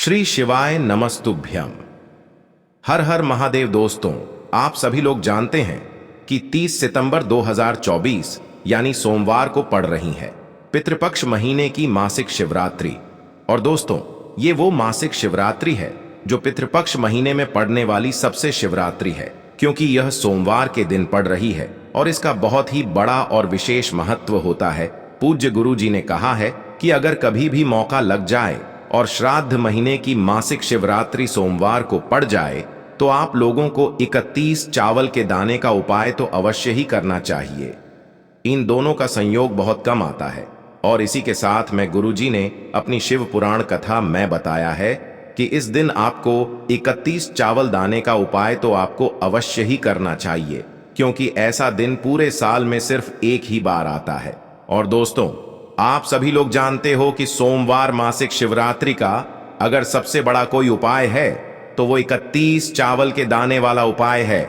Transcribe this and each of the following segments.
श्री शिवाय नमस्तुभ्यम। हर हर महादेव। दोस्तों, आप सभी लोग जानते हैं कि 30 सितंबर 2024 यानी सोमवार को पड़ रही है पितृपक्ष महीने की मासिक शिवरात्रि। और दोस्तों, ये वो मासिक शिवरात्रि है जो पितृपक्ष महीने में पड़ने वाली सबसे शिवरात्रि है, क्योंकि यह सोमवार के दिन पड़ रही है और इसका बहुत ही बड़ा और विशेष महत्व होता है। पूज्य गुरु जी ने कहा है कि अगर कभी भी मौका लग जाए और श्राद्ध महीने की मासिक शिवरात्रि सोमवार को पड़ जाए तो आप लोगों को 31 चावल के दाने का उपाय तो अवश्य ही करना चाहिए। इन दोनों का संयोग बहुत कम आता है और इसी के साथ में गुरुजी ने अपनी शिव पुराण कथा में बताया है कि इस दिन आपको 31 चावल दाने का उपाय तो आपको अवश्य ही करना चाहिए, क्योंकि ऐसा दिन पूरे साल में सिर्फ एक ही बार आता है। और दोस्तों, आप सभी लोग जानते हो कि सोमवार मासिक शिवरात्रि का अगर सबसे बड़ा कोई उपाय है तो वो 31 चावल के दाने वाला उपाय है।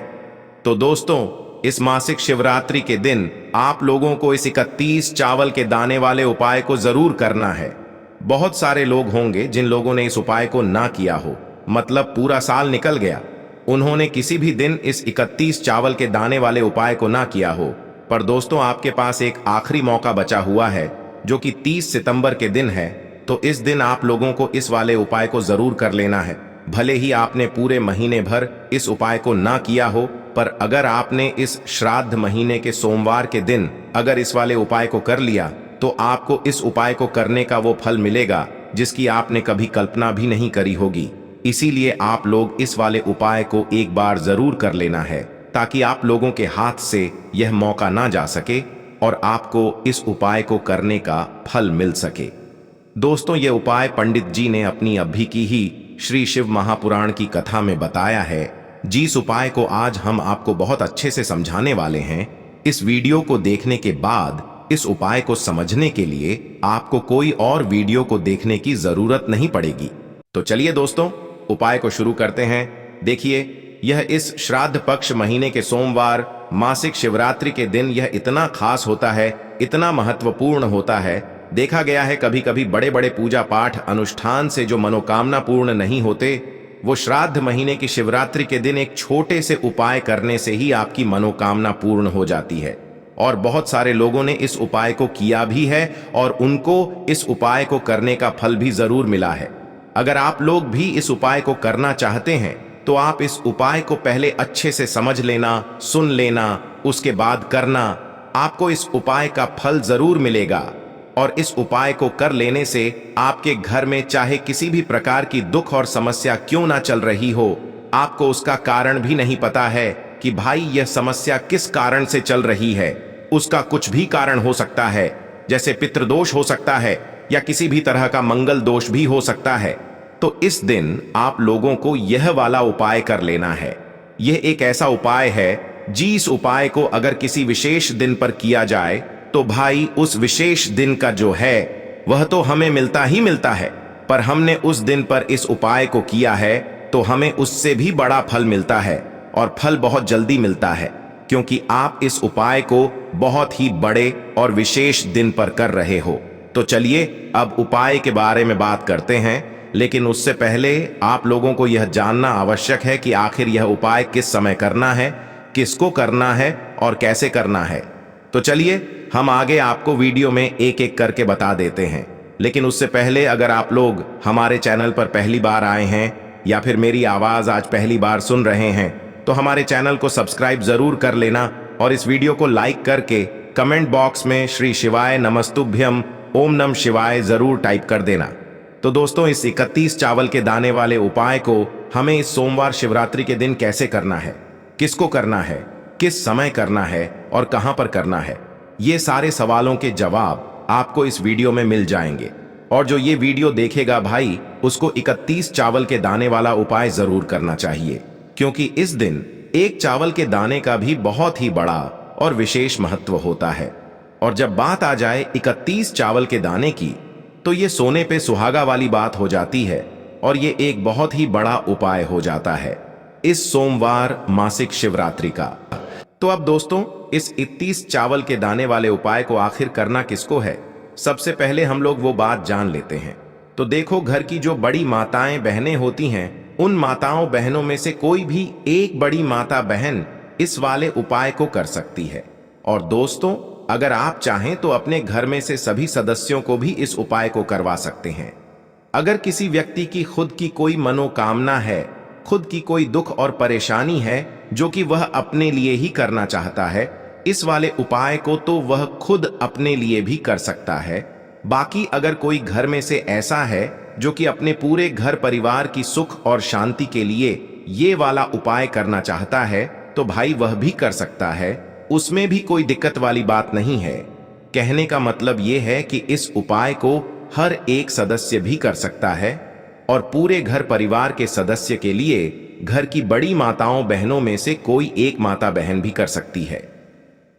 तो दोस्तों, इस मासिक शिवरात्रि के दिन आप लोगों को इस 31 चावल के दाने वाले उपाय को जरूर करना है। बहुत सारे लोग होंगे जिन लोगों ने इस उपाय को ना किया हो, मतलब पूरा साल निकल गया, उन्होंने किसी भी दिन इस 31 चावल के दाने वाले उपाय को ना किया हो। पर दोस्तों, आपके पास एक आखिरी मौका बचा हुआ है जो कि 30 सितंबर के दिन है। तो इस दिन आप लोगों को इस वाले उपाय को जरूर कर लेना है। भले ही आपने पूरे महीने भर इस उपाय को ना किया हो, पर अगर आपने इस श्राद्ध महीने के सोमवार के दिन अगर इस वाले उपाय को कर लिया तो आपको इस उपाय को करने का वो फल मिलेगा जिसकी आपने कभी कल्पना भी नहीं करी होगी। इसीलिए आप लोग इस वाले उपाय को एक बार जरूर कर लेना है, ताकि आप लोगों के हाथ से यह मौका ना जा सके और आपको इस उपाय को करने का फल मिल सके। दोस्तों, ये उपाय पंडित जी ने अपनी अभी की ही श्री शिव महापुराण की कथा में बताया है। जिस उपाय को आज हम आपको बहुत अच्छे से समझाने वाले हैं, इस वीडियो को देखने के बाद इस उपाय को समझने के लिए आपको कोई और वीडियो को देखने की जरूरत नहीं पड़ेगी। तो चलिए दोस्तों, उपाय को शुरू करते हैं। देखिए, यह इस श्राद्ध पक्ष महीने के सोमवार मासिक शिवरात्रि के दिन यह इतना खास होता है, इतना महत्वपूर्ण होता है। देखा गया है कभी कभी बड़े बड़े पूजा पाठ अनुष्ठान से जो मनोकामना पूर्ण नहीं होते, वो श्राद्ध महीने की शिवरात्रि के दिन एक छोटे से उपाय करने से ही आपकी मनोकामना पूर्ण हो जाती है। और बहुत सारे लोगों ने इस उपाय को किया भी है और उनको इस उपाय को करने का फल भी जरूर मिला है। अगर आप लोग भी इस उपाय को करना चाहते हैं तो आप इस उपाय को पहले अच्छे से समझ लेना, सुन लेना, उसके बाद करना। आपको इस उपाय का फल जरूर मिलेगा और इस उपाय को कर लेने से आपके घर में चाहे किसी भी प्रकार की दुख और समस्या क्यों ना चल रही हो, आपको उसका कारण भी नहीं पता है कि भाई यह समस्या किस कारण से चल रही है। उसका कुछ भी कारण हो सकता है, जैसे पितृदोष हो सकता है या किसी भी तरह का मंगल दोष भी हो सकता है। तो इस दिन आप लोगों को यह वाला उपाय कर लेना है। यह एक ऐसा उपाय है जिस उपाय को अगर किसी विशेष दिन पर किया जाए तो भाई उस विशेष दिन का जो है वह तो हमें मिलता ही मिलता है, पर हमने उस दिन पर इस उपाय को किया है तो हमें उससे भी बड़ा फल मिलता है और फल बहुत जल्दी मिलता है, क्योंकि आप इस उपाय को बहुत ही बड़े और विशेष दिन पर कर रहे हो। तो चलिए अब उपाय के बारे में बात करते हैं, लेकिन उससे पहले आप लोगों को यह जानना आवश्यक है कि आखिर यह उपाय किस समय करना है, किसको करना है और कैसे करना है। तो चलिए हम आगे आपको वीडियो में एक एक करके बता देते हैं। लेकिन उससे पहले अगर आप लोग हमारे चैनल पर पहली बार आए हैं या फिर मेरी आवाज आज पहली बार सुन रहे हैं तो हमारे चैनल को सब्सक्राइब जरूर कर लेना और इस वीडियो को लाइक करके कमेंट बॉक्स में श्री शिवाय नमस्तुभ्यम ओम नमः शिवाय जरूर टाइप कर देना। तो दोस्तों, इस 31 चावल के दाने वाले उपाय को हमें इस सोमवार शिवरात्रि के दिन कैसे करना है, किसको करना है, किस समय करना है और कहां पर करना है, ये सारे सवालों के जवाब आपको इस वीडियो में मिल जाएंगे। और जो ये वीडियो देखेगा भाई, उसको 31 चावल के दाने वाला उपाय जरूर करना चाहिए, क्योंकि इस दिन एक चावल के दाने का भी बहुत ही बड़ा और विशेष महत्व होता है। और जब बात आ जाए 31 चावल के दाने की, तो ये सोने पे सुहागा वाली बात हो जाती है और ये एक बहुत ही बड़ा उपाय हो जाता है इस सोमवार मासिक शिवरात्रि का। तो अब दोस्तों, इस 31 चावल के दाने वाले उपाय को आखिर करना किसको है, सबसे पहले हम लोग वो बात जान लेते हैं। तो देखो, घर की जो बड़ी माताएं बहनें होती हैं, उन माताओं बहनों में से कोई भी एक बड़ी माता बहन इस वाले उपाय को कर सकती है। और दोस्तों, अगर आप चाहें तो अपने घर में से सभी सदस्यों को भी इस उपाय को करवा सकते हैं। अगर किसी व्यक्ति की खुद की कोई मनोकामना है, खुद की कोई दुख और परेशानी है जो कि वह अपने लिए ही करना चाहता है, इस वाले उपाय को तो वह खुद अपने लिए भी कर सकता है। बाकी अगर कोई घर में से ऐसा है जो कि अपने पूरे घर परिवार की सुख और शांति के लिए ये वाला उपाय करना चाहता है, तो भाई वह भी कर सकता है, उसमें भी कोई दिक्कत वाली बात नहीं है। कहने का मतलब यह है कि इस उपाय को हर एक सदस्य भी कर सकता है और पूरे घर परिवार के सदस्य के लिए घर की बड़ी माताओं बहनों में से कोई एक माता बहन भी कर सकती है।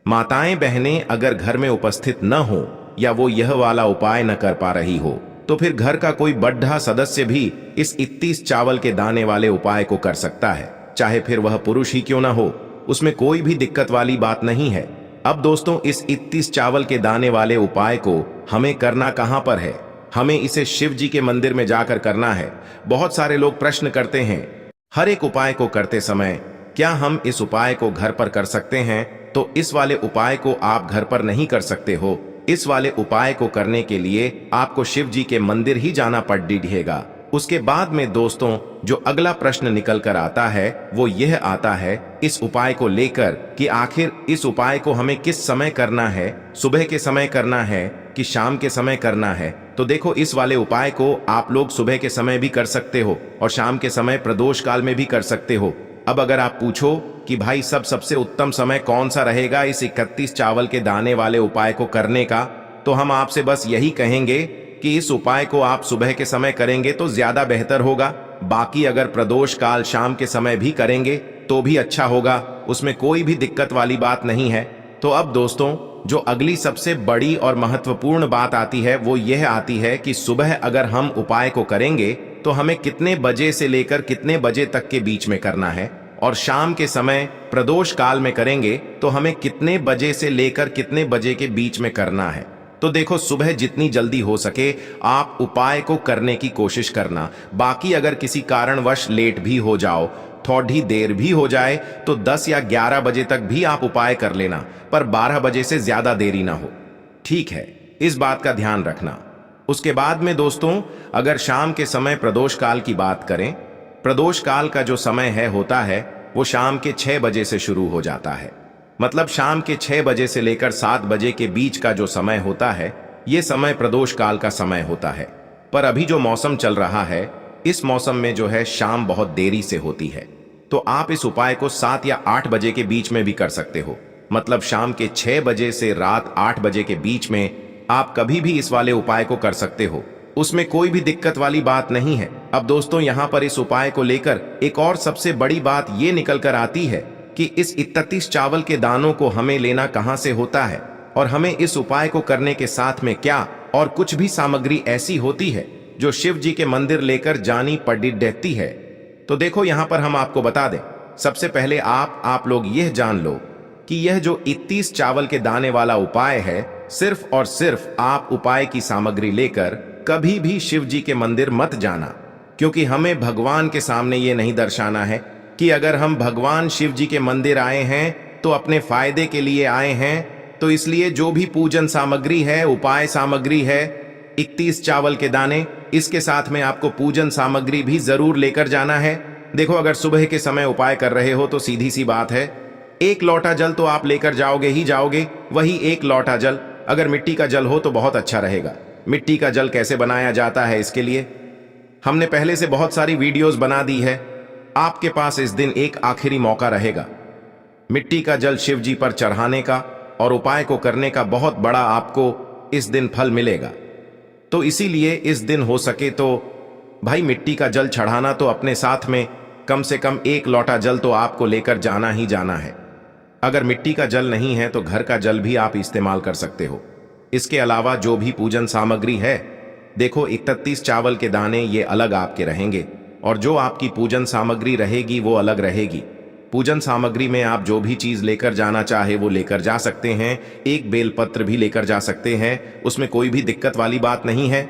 माताएं बहनें अगर घर में उपस्थित न हो या वो यह वाला उपाय न कर पा रही हो, तो फिर घर का कोई बड़ा सदस्य भी इस 31 चावल के दाने वाले उपाय को कर सकता है, चाहे फिर वह पुरुष ही क्यों ना हो, उसमें कोई भी दिक्कत वाली बात नहीं है। अब दोस्तों, इस 31 चावल के दाने वाले उपाय को हमें करना कहां पर है? हमें इसे शिव जी के मंदिर में जाकर करना है। बहुत सारे लोग प्रश्न करते हैं, हर एक उपाय को करते समय क्या हम इस उपाय को घर पर कर सकते हैं? तो इस वाले उपाय को आप घर पर नहीं कर सकते हो। इस वाले उपाय को करने के लिए आपको शिव जी के मंदिर ही जाना पड़ेगा। उसके बाद में दोस्तों, जो अगला प्रश्न निकल कर आता है वो यह आता है इस उपाय को लेकर कि आखिर इस उपाय को हमें किस समय करना है, सुबह के समय करना है कि शाम के समय करना है? तो देखो, इस वाले उपाय को आप लोग सुबह के समय भी कर सकते हो और शाम के समय प्रदोष काल में भी कर सकते हो। अब अगर आप पूछो कि भाई सबसे उत्तम समय कौन सा रहेगा इस 31 चावल के दाने वाले उपाय को करने का, तो हम आपसे बस यही कहेंगे कि इस उपाय को आप सुबह के समय करेंगे तो ज्यादा बेहतर होगा। बाकी अगर प्रदोष काल शाम के समय भी करेंगे तो भी अच्छा होगा, उसमें कोई भी दिक्कत वाली बात नहीं है। तो अब दोस्तों, जो अगली सबसे बड़ी और महत्वपूर्ण बात आती है वो यह आती है कि सुबह अगर हम उपाय को करेंगे तो हमें कितने बजे से लेकर कितने बजे तक के बीच में करना है, और शाम के समय प्रदोष काल में करेंगे तो हमें कितने बजे से लेकर कितने बजे के बीच में करना है। तो देखो, सुबह जितनी जल्दी हो सके आप उपाय को करने की कोशिश करना। बाकी अगर किसी कारणवश लेट भी हो जाओ, थोड़ी देर भी हो जाए, तो 10 या 11 बजे तक भी आप उपाय कर लेना, पर 12 बजे से ज्यादा देरी ना हो। ठीक है, इस बात का ध्यान रखना। उसके बाद में दोस्तों, अगर शाम के समय प्रदोष काल की बात करें, प्रदोष काल का जो समय होता है वो शाम के 6 बजे से शुरू हो जाता है। मतलब शाम के 6 बजे से लेकर 7 बजे के बीच का जो समय होता है, ये समय प्रदोष काल का समय होता है। पर अभी जो मौसम चल रहा है, इस मौसम में जो है शाम बहुत देरी से होती है, तो आप इस उपाय को 7 या 8 बजे के बीच में भी कर सकते हो। मतलब शाम के 6 बजे से रात 8 बजे के बीच में आप कभी भी इस वाले उपाय को कर सकते हो, उसमें कोई भी दिक्कत वाली बात नहीं है। अब दोस्तों, यहाँ पर इस उपाय को लेकर एक और सबसे बड़ी बात ये निकल कर आती है कि इस 31 चावल के दानों को हमें लेना कहाँ से होता है, और हमें इस उपाय को करने के साथ में क्या और कुछ भी सामग्री ऐसी होती है जो शिव जी के मंदिर लेकर जानी पड़ती है। तो देखो, यहाँ पर हम आपको बता दें, सबसे पहले आप लोग यह जान लो कि यह जो 31 चावल के दाने वाला उपाय है, सिर्फ और सिर्फ आप उपाय की सामग्री लेकर कभी भी शिव जी के मंदिर मत जाना, क्योंकि हमें भगवान के सामने ये नहीं दर्शाना है कि अगर हम भगवान शिव जी के मंदिर आए हैं तो अपने फायदे के लिए आए हैं। तो इसलिए जो भी पूजन सामग्री है, उपाय सामग्री है, 31 चावल के दाने, इसके साथ में आपको पूजन सामग्री भी जरूर लेकर जाना है। देखो, अगर सुबह के समय उपाय कर रहे हो तो सीधी सी बात है, 1 लोटा जल तो आप लेकर जाओगे ही जाओगे। वही 1 लोटा जल अगर मिट्टी का जल हो तो बहुत अच्छा रहेगा। मिट्टी का जल कैसे बनाया जाता है, इसके लिए हमने पहले से बहुत सारी वीडियोस बना दी है। आपके पास इस दिन एक आखिरी मौका रहेगा मिट्टी का जल शिव जी पर चढ़ाने का और उपाय को करने का। बहुत बड़ा आपको इस दिन फल मिलेगा। तो इसीलिए इस दिन हो सके तो भाई मिट्टी का जल चढ़ाना तो अपने साथ में कम से कम 1 लोटा जल तो आपको लेकर जाना ही जाना है। अगर मिट्टी का जल नहीं है तो घर का जल भी आप इस्तेमाल कर सकते हो। इसके अलावा जो भी पूजन सामग्री है, देखो 31 चावल के दाने ये अलग आपके रहेंगे और जो आपकी पूजन सामग्री रहेगी वो अलग रहेगी। पूजन सामग्री में आप जो भी चीज लेकर जाना चाहे वो लेकर जा सकते हैं। एक बेलपत्र भी लेकर जा सकते हैं, उसमें कोई भी दिक्कत वाली बात नहीं है।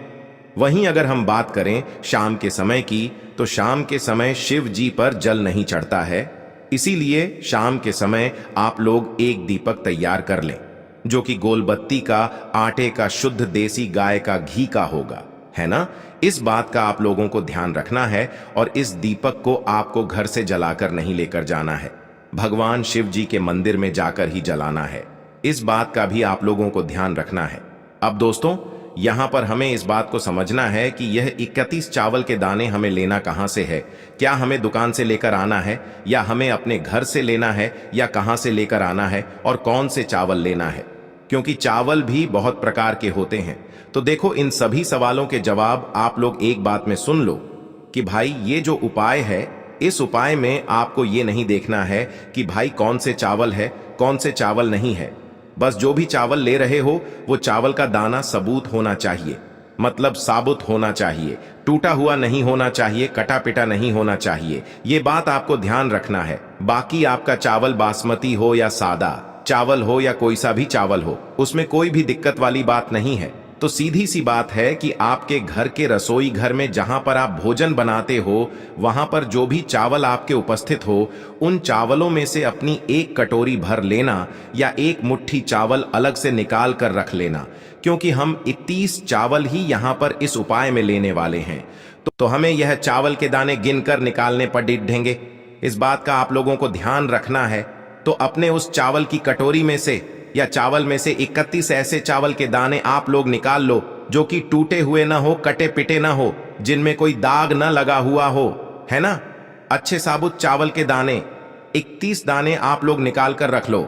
वहीं अगर हम बात करें शाम के समय की, तो शाम के समय शिव जी पर जल नहीं चढ़ता है। इसीलिए शाम के समय आप लोग एक दीपक तैयार कर लें, जो कि गोलबत्ती का, आटे का, शुद्ध देसी गाय का घी का होगा, है ना। इस बात का आप लोगों को ध्यान रखना है और इस दीपक को आपको घर से जलाकर नहीं लेकर जाना है, भगवान शिव जी के मंदिर में जाकर ही जलाना है। इस बात का भी आप लोगों को ध्यान रखना है। अब दोस्तों, यहां पर हमें इस बात को समझना है कि यह 31 चावल के दाने हमें लेना कहां से है। क्या हमें दुकान से लेकर आना है, या हमें अपने घर से लेना है, या कहां से लेकर आना है, और कौन से चावल लेना है, क्योंकि चावल भी बहुत प्रकार के होते हैं। तो देखो, इन सभी सवालों के जवाब आप लोग एक बात में सुन लो कि भाई ये जो उपाय है, इस उपाय में आपको ये नहीं देखना है कि भाई कौन से चावल है, कौन से चावल नहीं है। बस जो भी चावल ले रहे हो, वो चावल का दाना सबूत होना चाहिए, मतलब साबुत होना चाहिए, टूटा हुआ नहीं होना चाहिए, कटा पिटा नहीं होना चाहिए। ये बात आपको ध्यान रखना है। बाकी आपका चावल बासमती हो या सादा चावल हो या कोई सा भी चावल हो, उसमें कोई भी दिक्कत वाली बात नहीं है। तो सीधी सी बात है कि आपके घर के रसोई घर में जहां पर आप भोजन बनाते हो, वहां पर जो भी चावल आपके उपस्थित हो, उन चावलों में से अपनी एक कटोरी भर लेना, या एक मुट्ठी चावल अलग से निकाल कर रख लेना, क्योंकि हम 31 चावल ही यहां पर इस उपाय में लेने वाले हैं। तो हमें यह चावल के दाने गिनकर निकालने पर डिढेंगे। इस बात का आप लोगों को ध्यान रखना है। तो अपने उस चावल की कटोरी में से, या चावल में से 31 ऐसे चावल के दाने आप लोग निकाल लो, जो कि टूटे हुए ना हो, कटे पिटे ना हो, जिनमें कोई दाग ना लगा हुआ हो, है ना। अच्छे साबुत चावल के दाने 31 दाने आप लोग निकाल कर रख लो,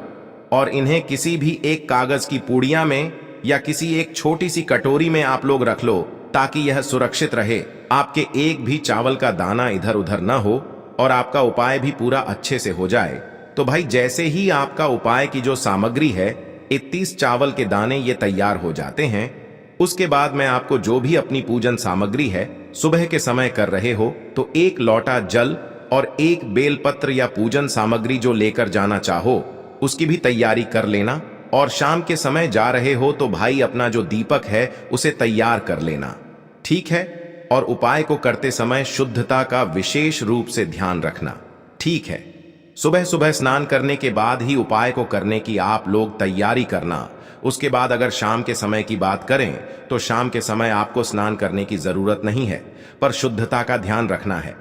और इन्हें किसी भी एक कागज की पुड़िया में या किसी एक छोटी सी कटोरी में आप लोग रख लो, ताकि यह सुरक्षित रहे, आपके एक भी चावल का दाना इधर उधर ना हो, और आपका उपाय भी पूरा अच्छे से हो जाए। तो भाई, जैसे ही आपका उपाय की जो सामग्री है, 31 चावल के दाने ये तैयार हो जाते हैं, उसके बाद मैं आपको जो भी अपनी पूजन सामग्री है, सुबह के समय कर रहे हो, तो एक लोटा जल और एक बेलपत्र या पूजन सामग्री जो लेकर जाना चाहो, उसकी भी तैयारी कर लेना। और शाम के समय जा रहे हो तो भाई अपना जो दीपक है उसे तैयार कर लेना, ठीक है। और उपाय को करते समय शुद्धता का विशेष रूप से ध्यान रखना, ठीक है। सुबह सुबह स्नान करने के बाद ही उपाय को करने की आप लोग तैयारी करना। उसके बाद अगर शाम के समय की बात करें, तो शाम के समय आपको स्नान करने की जरूरत नहीं है, पर शुद्धता का ध्यान रखना है।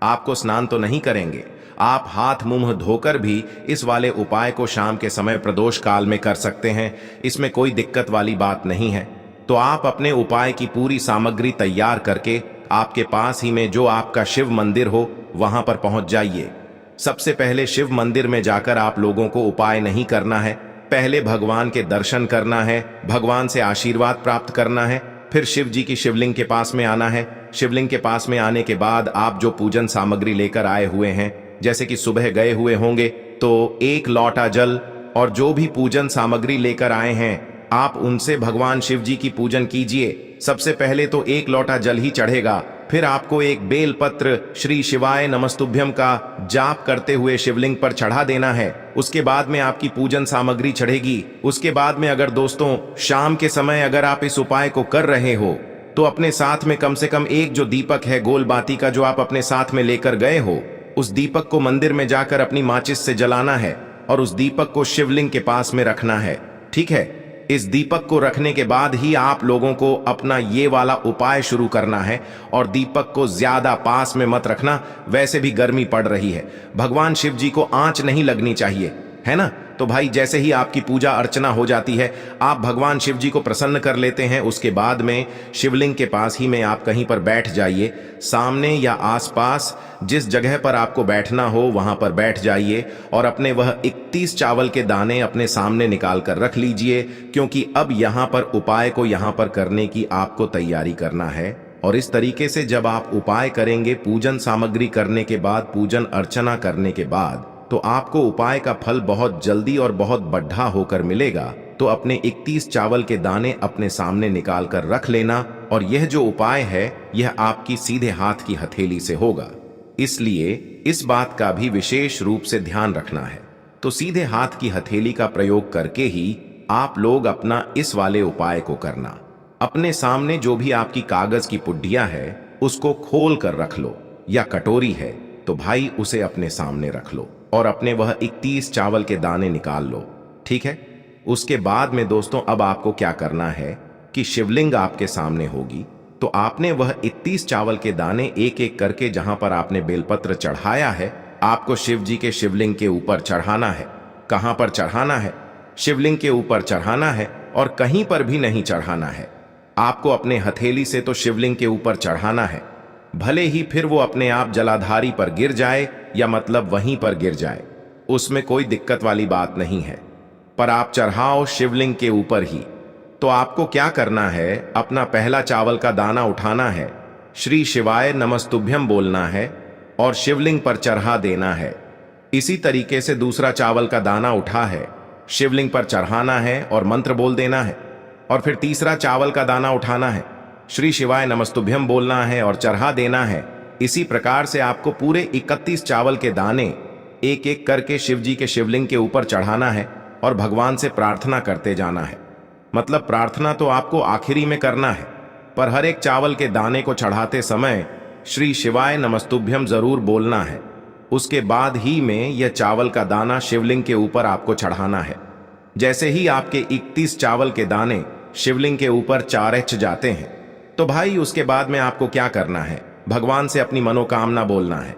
आपको स्नान तो नहीं करेंगे, आप हाथ मुंह धोकर भी इस वाले उपाय को शाम के समय प्रदोष काल में कर सकते हैं। इसमें कोई दिक्कत वाली बात नहीं है। तो आप अपने उपाय की पूरी सामग्री तैयार करके आपके पास ही में जो आपका शिव मंदिर हो, वहां पर पहुंच जाइए। सबसे पहले शिव मंदिर में जाकर आप लोगों को उपाय नहीं करना है, पहले भगवान के दर्शन करना है, भगवान से आशीर्वाद प्राप्त करना है, फिर शिव जी की शिवलिंग के पास में आना है। शिवलिंग के पास में आने के बाद आप जो पूजन सामग्री लेकर आए हुए हैं, जैसे कि सुबह गए हुए होंगे, तो एक लोटा जल और जो भी पूजन सामग्री लेकर आए हैं, आप उनसे भगवान शिव जी की पूजन कीजिए। सबसे पहले तो एक लोटा जल ही चढ़ेगा, फिर आपको एक बेलपत्र श्री शिवाय नमस्तुभ्यम का जाप करते हुए शिवलिंग पर चढ़ा देना है। उसके बाद में आपकी पूजन सामग्री चढ़ेगी। उसके बाद में अगर दोस्तों शाम के समय अगर आप इस उपाय को कर रहे हो, तो अपने साथ में कम से कम एक जो दीपक है गोल बाती का, जो आप अपने साथ में लेकर गए हो, उस दीपक को मंदिर में जाकर अपनी माचिस से जलाना है और उस दीपक को शिवलिंग के पास में रखना है, ठीक है। इस दीपक को रखने के बाद ही आप लोगों को अपना ये वाला उपाय शुरू करना है, और दीपक को ज्यादा पास में मत रखना, वैसे भी गर्मी पड़ रही है, भगवान शिव जी को आंच नहीं लगनी चाहिए, है ना। तो भाई जैसे ही आपकी पूजा अर्चना हो जाती है, आप भगवान शिव जी को प्रसन्न कर लेते हैं, उसके बाद में शिवलिंग के पास ही में आप कहीं पर बैठ जाइए। सामने या आसपास जिस जगह पर आपको बैठना हो वहां पर बैठ जाइए, और अपने वह 31 चावल के दाने अपने सामने निकाल कर रख लीजिए, क्योंकि अब यहां पर उपाय को यहां पर करने की आपको तैयारी करना है। और इस तरीके से जब आप उपाय करेंगे, पूजन सामग्री करने के बाद, पूजन अर्चना करने के बाद, तो आपको उपाय का फल बहुत जल्दी और बहुत बढ़ा होकर मिलेगा। तो अपने 31 चावल के दाने अपने सामने निकाल कर रख लेना, और यह जो उपाय है यह आपकी सीधे हाथ की हथेली से होगा, इसलिए इस बात का भी विशेष रूप से ध्यान रखना है। तो सीधे हाथ की हथेली का प्रयोग करके ही आप लोग अपना इस वाले उपाय को करना। अपने सामने जो भी आपकी कागज की पुड्डियां है उसको खोल कर रख लो, या कटोरी है तो भाई उसे अपने सामने रख लो और अपने वह 31 चावल के दाने निकाल लो। ठीक है। उसके बाद में दोस्तों अब आपको क्या करना है कि शिवलिंग आपके सामने होगी, तो आपने वह 31 चावल के दाने एक एक करके जहां पर आपने बेलपत्र चढ़ाया है आपको शिव जी के शिवलिंग के ऊपर चढ़ाना है। कहां पर चढ़ाना है? शिवलिंग के ऊपर चढ़ाना है और कहीं पर भी नहीं चढ़ाना है। आपको अपने हथेली से तो शिवलिंग के ऊपर चढ़ाना है, भले ही फिर वो अपने आप जलाधारी पर गिर जाए या मतलब वहीं पर गिर जाए, उसमें कोई दिक्कत वाली बात नहीं है, पर आप चढ़ाओ शिवलिंग के ऊपर ही। तो आपको क्या करना है, अपना पहला चावल का दाना उठाना है, श्री शिवाय नमस्तुभ्यम बोलना है और शिवलिंग पर चढ़ा देना है। इसी तरीके से दूसरा चावल का दाना उठा है, शिवलिंग पर चढ़ाना है और मंत्र बोल देना है। और फिर तीसरा चावल का दाना उठाना है, श्री शिवाय नमस्तुभ्यम बोलना है और चढ़ा देना है। इसी प्रकार से आपको पूरे 31 चावल के दाने एक एक करके शिव जी के शिवलिंग के ऊपर चढ़ाना है और भगवान से प्रार्थना करते जाना है। मतलब प्रार्थना तो आपको आखिरी में करना है, पर हर एक चावल के दाने को चढ़ाते समय श्री शिवाय नमस्तुभ्यम जरूर बोलना है। उसके बाद ही में यह चावल का दाना शिवलिंग के ऊपर आपको चढ़ाना है। जैसे ही आपके 31 चावल के दाने शिवलिंग के ऊपर चारच जाते हैं, तो भाई उसके बाद में आपको क्या करना है, भगवान से अपनी मनोकामना बोलना है।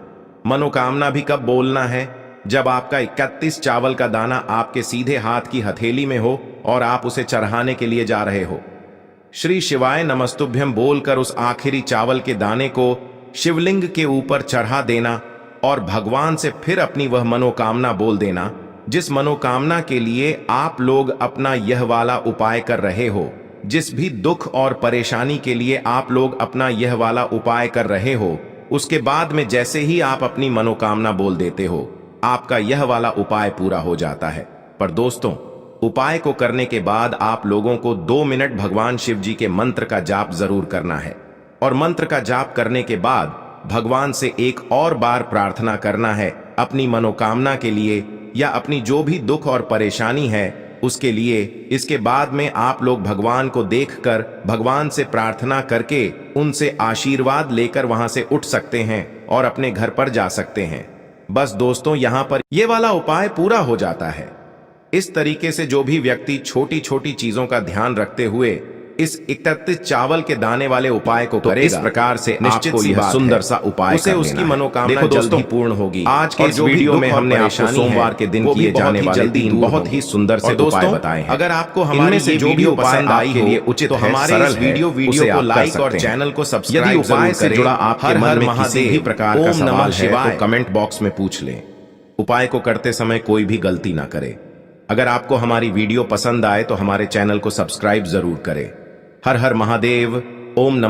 मनोकामना भी कब बोलना है? जब आपका 31 चावल का दाना आपके सीधे हाथ की हथेली में हो और आप उसे चढ़ाने के लिए जा रहे हो। श्री शिवाय नमस्तुभ्यम बोलकर उस आखिरी चावल के दाने को शिवलिंग के ऊपर चढ़ा देना और भगवान से फिर अपनी वह मनोकामना बोल देना, जिस मनोकामना के लिए आप लोग अपना यह वाला उपाय कर रहे हो, जिस भी दुख और परेशानी के लिए आप लोग अपना यह वाला उपाय कर रहे हो। उसके बाद में जैसे ही आप अपनी मनोकामना बोल देते हो, आपका यह वाला उपाय पूरा हो जाता है। पर दोस्तों, उपाय को करने के बाद आप लोगों को 2 मिनट भगवान शिव जी के मंत्र का जाप जरूर करना है और मंत्र का जाप करने के बाद भगवान से एक और बार प्रार्थना करना है अपनी मनोकामना के लिए या अपनी जो भी दुख और परेशानी है उसके लिए। इसके बाद में आप लोग भगवान को देखकर भगवान से प्रार्थना करके उनसे आशीर्वाद लेकर वहां से उठ सकते हैं और अपने घर पर जा सकते हैं। बस दोस्तों, यहां पर ये वाला उपाय पूरा हो जाता है। इस तरीके से जो भी व्यक्ति छोटी छोटी चीजों का ध्यान रखते हुए इस 31 चावल के दाने वाले उपाय को करेगा, इस प्रकार से निश्चित सी यह सुंदर सा उपाय उसे उसकी मनोकामना जल्दी पूर्ण होगी। आज के जो वीडियो में हमने आपको सोमवार के दिन किए जाने वाले 3 बहुत ही सुंदर से उपाय बताए हैं। अगर आपको हमारे से जो भी पसंद आई के लिए उचित तो हमारे इस वीडियो को लाइक और चैनल को सब्सक्राइब। यदि उपाय से जुड़ा आपके मन में किसी भी प्रकार का सवाल है तो कमेंट बॉक्स में पूछ लें। उपाय को करते समय कोई भी गलती ना करे। अगर आपको हमारी वीडियो पसंद आए तो हमारे चैनल को सब्सक्राइब जरूर करें। हर हर महादेव। ओम नमः